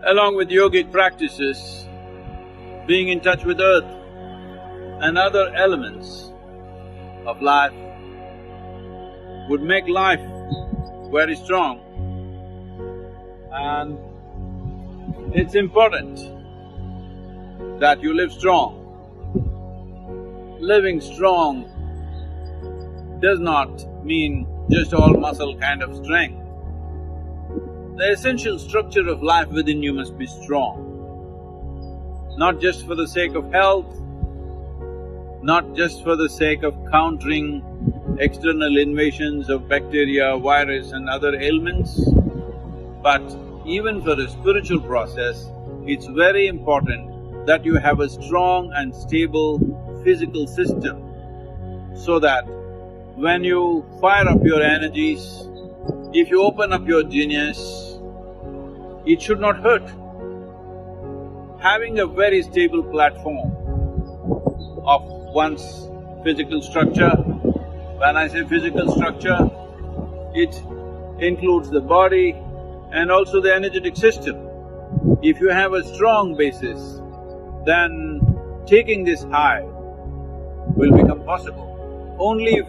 Along with yogic practices, being in touch with earth and other elements of life would make life very strong. And it's important that you live strong. Living strong does not mean just all muscle kind of strength. The essential structure of life within you must be strong. Not just for the sake of health, not just for the sake of countering external invasions of bacteria, virus and other ailments, but even for a spiritual process, it's very important that you have a strong and stable physical system so that when you fire up your energies, if you open up your genius, it should not hurt. Having a very stable platform of one's physical structure, when I say physical structure, it includes the body and also the energetic system. If you have a strong basis, then taking this high will become possible. Only if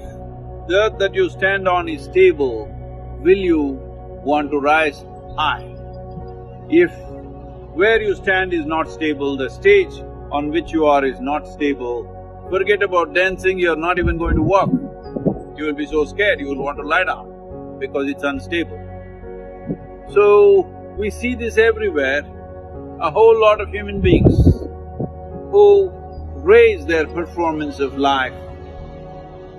the earth that you stand on is stable, will you want to rise high. If where you stand is not stable, the stage on which you are is not stable, forget about dancing, you're not even going to walk. You will be so scared, you will want to lie down because it's unstable. So, we see this everywhere, a whole lot of human beings who raise their performance of life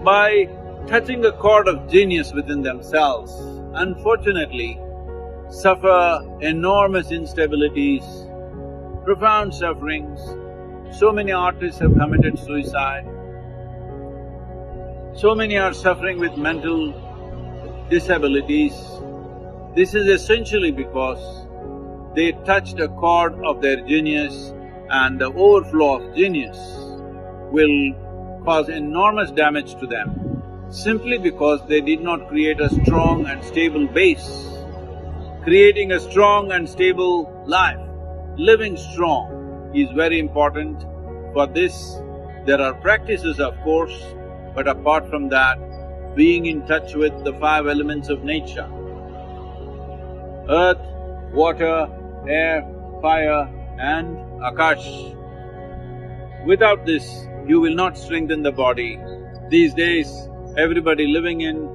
by touching a chord of genius within themselves, unfortunately suffer enormous instabilities, profound sufferings. So many artists have committed suicide, so many are suffering with mental disabilities. This is essentially because they touched a chord of their genius, and the overflow of genius will cause enormous damage to them simply because they did not create a strong and stable base. Creating a strong and stable life, living strong is very important. For this, there are practices of course, but apart from that, being in touch with the five elements of nature: earth, water, air, fire and akash. Without this, you will not strengthen the body. These days, everybody living in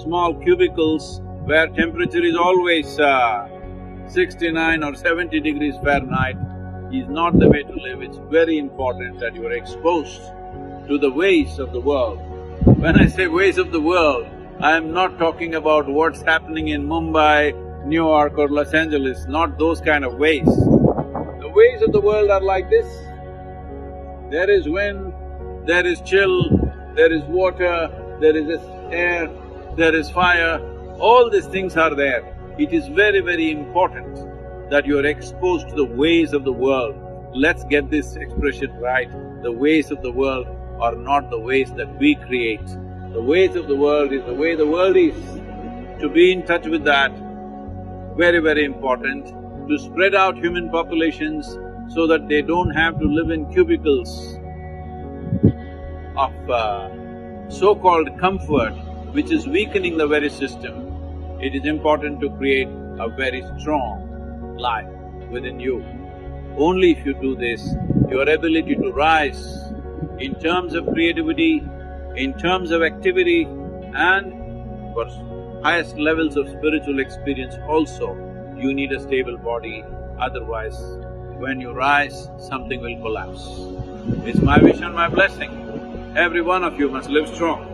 small cubicles where temperature is always 69 or 70 degrees Fahrenheit is not the way to live. It's very important that you are exposed to the ways of the world. When I say ways of the world, I am not talking about what's happening in Mumbai, New York or Los Angeles, not those kind of ways. The ways of the world are like this. There is wind, there is chill, there is water, there is air, there is fire, all these things are there. It is very, very important that you are exposed to the ways of the world. Let's get this expression right. The ways of the world are not the ways that we create. The ways of the world is the way the world is. To be in touch with that, very, very important. To spread out human populations so that they don't have to live in cubicles of so-called comfort, which is weakening the very system. It is important to create a very strong life within you. Only if you do this, your ability to rise in terms of creativity, in terms of activity and for highest levels of spiritual experience also, you need a stable body, otherwise when you rise, something will collapse. It's my wish and my blessing. Every one of you must live strong.